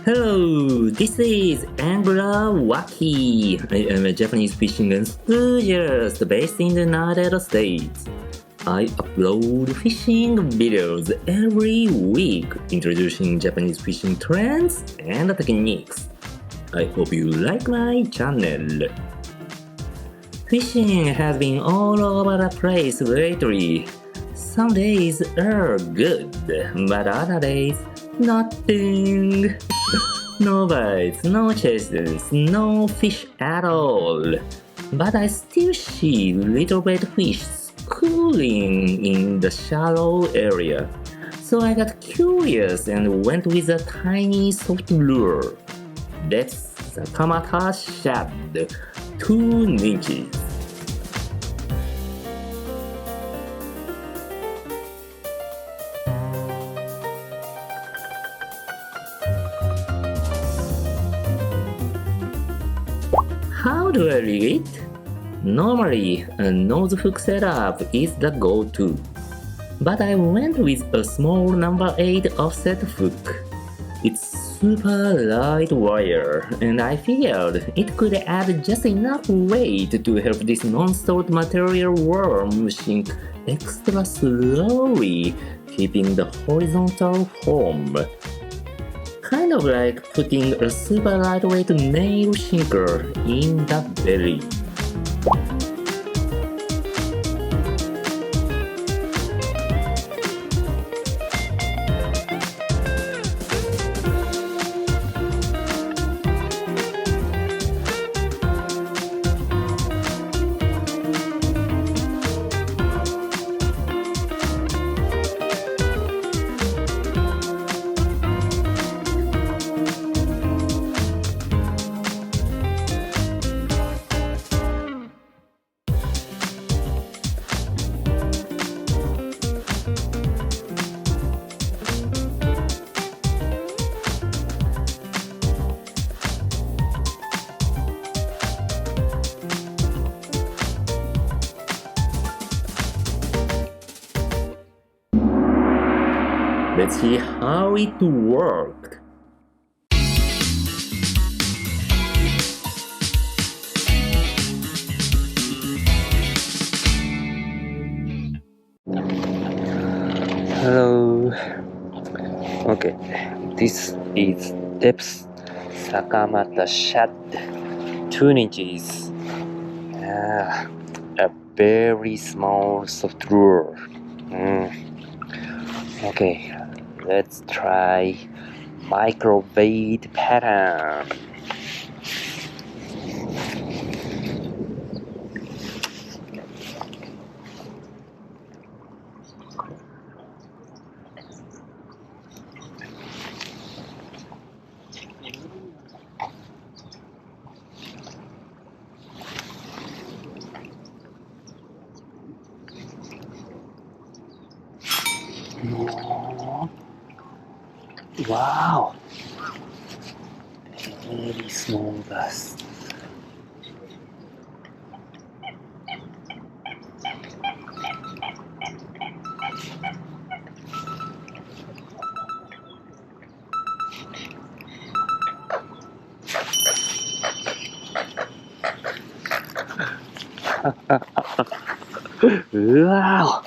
Hello, this is Angler Waki. I am a Japanese fishing enthusiast based in the United States. I upload fishing videos every week introducing Japanese fishing trends and techniques. I hope you like my channel. Fishing has been all over the place lately. Some days are good, but other days, nothing. No bites, no chases, no fish at all. But I still see little red fish schooling in the shallow area. So I got curious and went with a tiny soft lure. Deps Sakamata Shad, 2 inches. How do I rig it? Normally, a nose hook setup is the go-to, but I went with a small number 8 offset hook. It's super light wire, and I figured it could add just enough weight to help this non-stop material worm sink extra slowly, keeping the horizontal form. Kind of like putting a super lightweight nail sinker in the belly. Let's see how it worked. Hello. Okay, this is Deps Sakamata Shad, 2 inches. A very small soft lure. Okay, let's try microbait pattern. Wow, very small bass. Wow.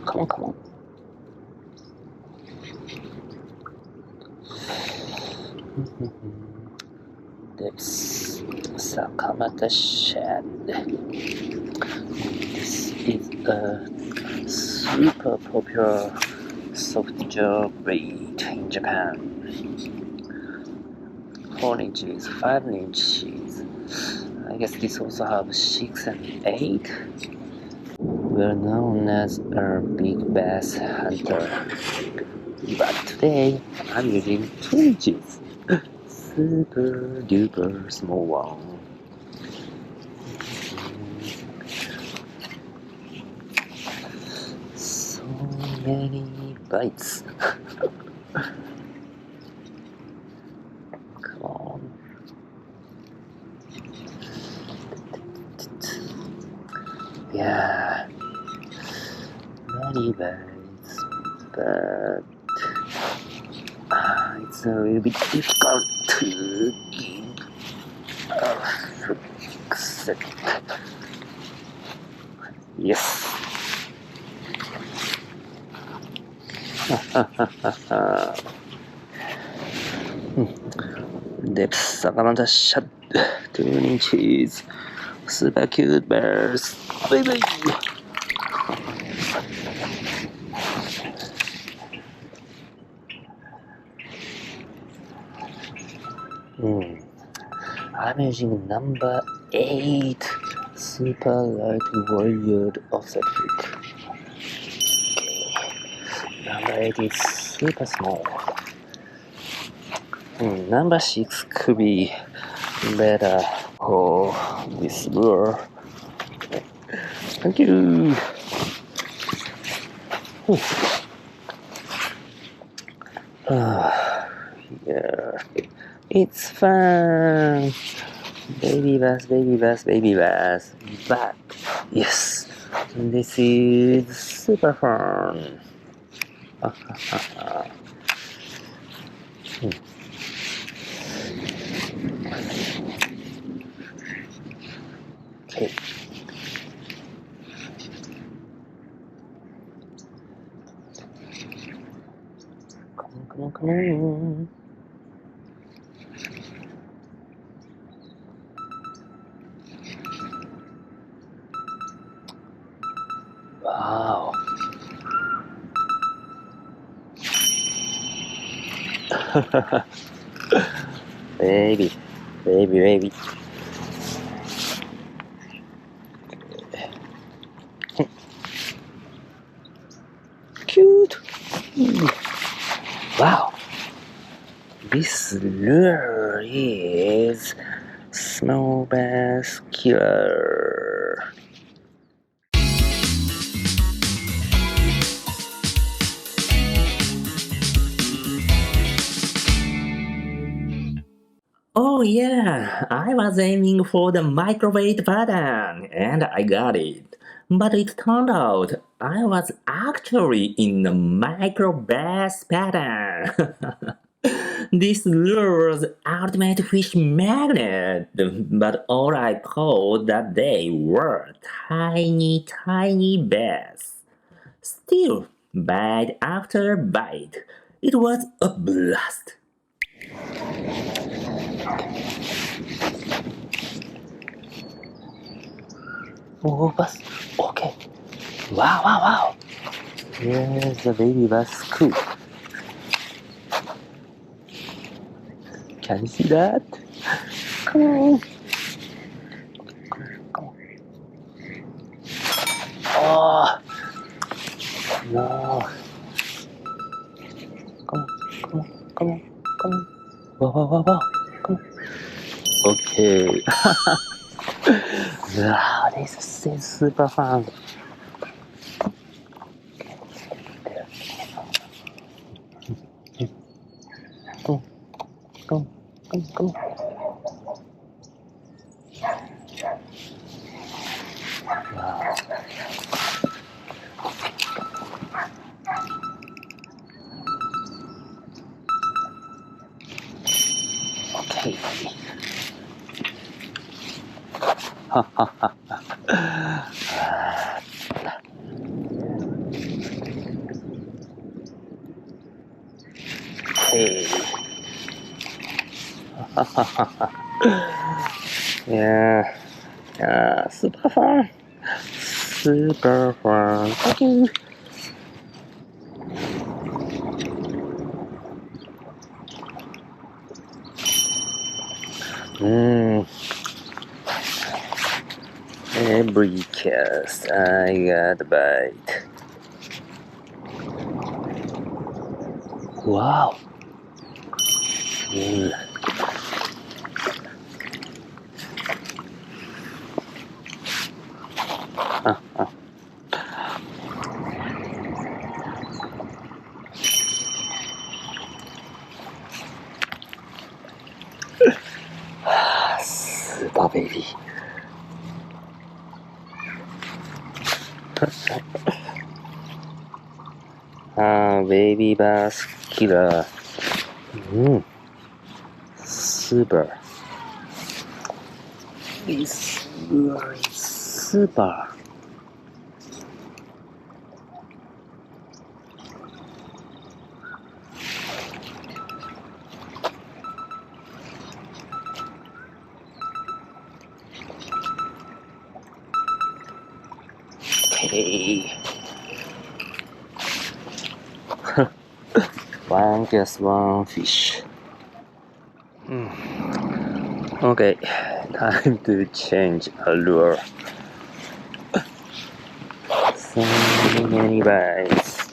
Come on. Deps Sakamata Shad. This is a super popular soft jaw bait in Japan. 4 inches, 5 inches. I guess this also have 6 and 8. We're known as a big bass hunter, but today I'm using 2 inches. Super duper small one. many bites. Come on. Yeah, many bites, but it's a little bit difficult to give a hook set. Yes. Deps Sakamata Shad 2 inches. Super cute bears. Baby. I'm using number 8 super light warrior offset hook. Okay. Number 8 is super small. Number 6 could be better for this lure. Thank you. Yeah, it's fun. Baby bass, baby bass, baby bass. But yes, this is super fun. Okay. Come on, come on. Wow. Baby, baby, baby. Cute. Wow. This lure is small bass killer. Oh yeah, I was aiming for the microwave pattern and I got it. But it turned out I was actually in the micro bass pattern. This lure's ultimate fish magnet, but all I caught that day were tiny, tiny bass. Still, bite after bite, it was a blast. Oh, bass. Okay. Wow, wow, wow. Here's the baby bass scoop. Can you see that? Come on. Come on. Oh. No. Come on, come on, come on, come on. Wow, wow, wow, wow. Come on. Okay. Wow, this is super fun. Come on, come on, come on, come on. Wow. Okay. Ha ha ha. Okay. Yeah. Yeah, super fun. Super fun. Thank you. Every cast I got a bite. Wow. baby. Baby bass killer. Super. This lure is super. Okay. Just one fish. Okay, time to change a lure. So many bites.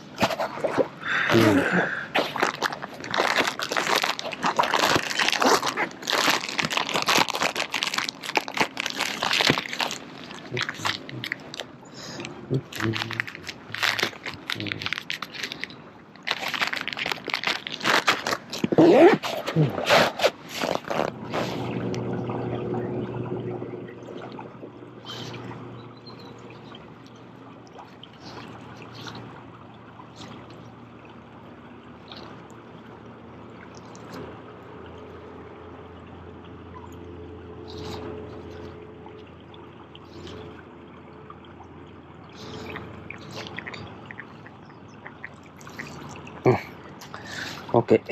Okay,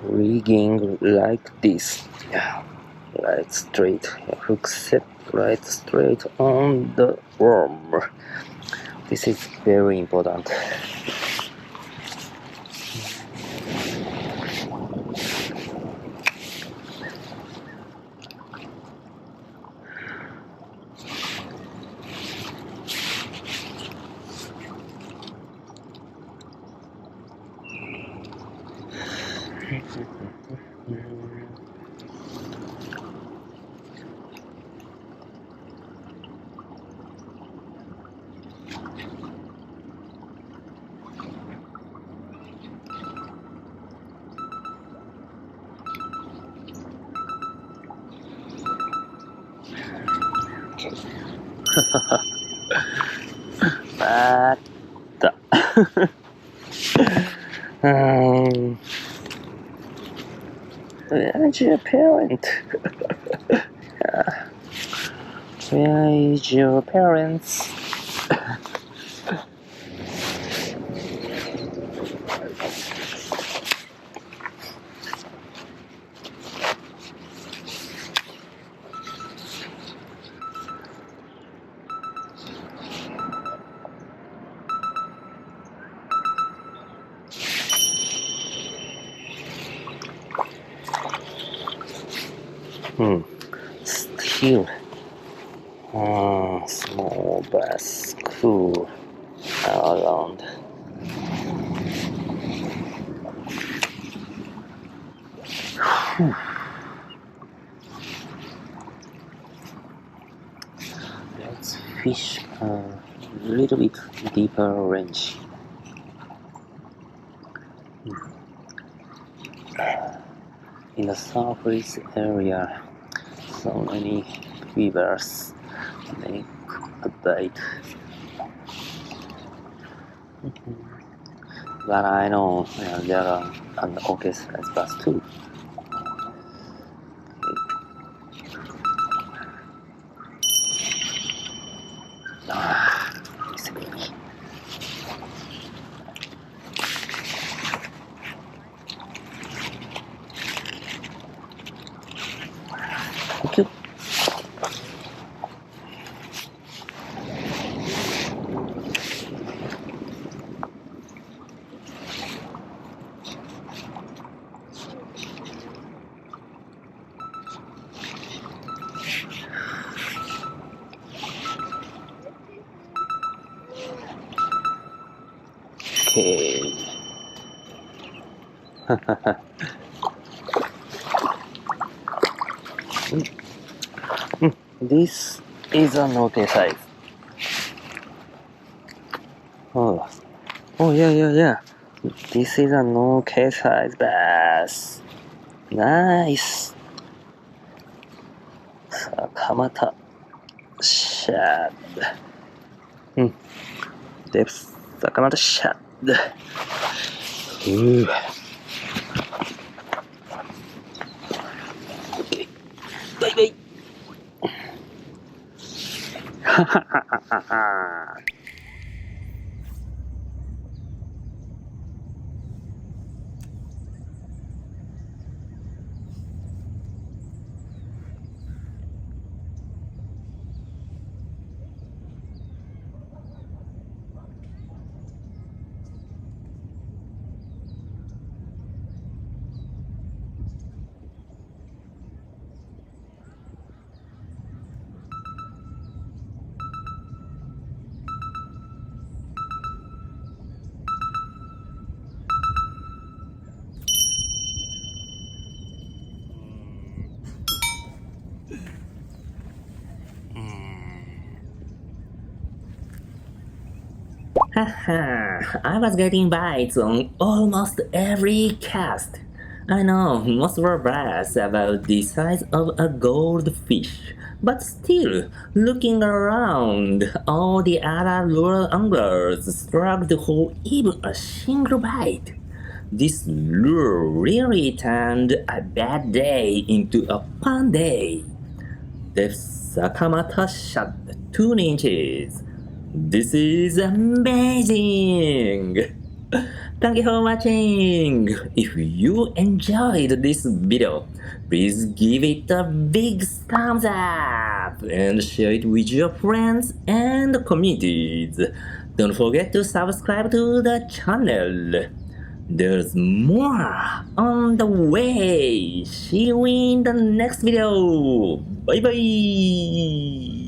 rigging like this. Right straight, hook set right straight on the worm. This is very important. Where's your parent? Where is your parents? Still, small bass cool around. Let's fish a little bit deeper range. In the surface area, so many beavers make a bite. But I know there are an okay size bass too. This baby. Thank you. Okay. This is an okay size. Oh, yeah. This is an okay size bass. Nice. Sakamata Shad. Deps Sakamata Shad. Okay. Bye bye. Ha ha ha ha ha. Haha, I was getting bites on almost every cast. I know most were brass about the size of a goldfish, but still, looking around, all the other lure anglers struggled for even a single bite. This lure really turned a bad day into a fun day. The Sakamata Shad 2 inches. This is amazing! Thank you for watching! If you enjoyed this video, please give it a big thumbs up and share it with your friends and communities. Don't forget to subscribe to the channel. There's more on the way. See you in the next video. Bye bye.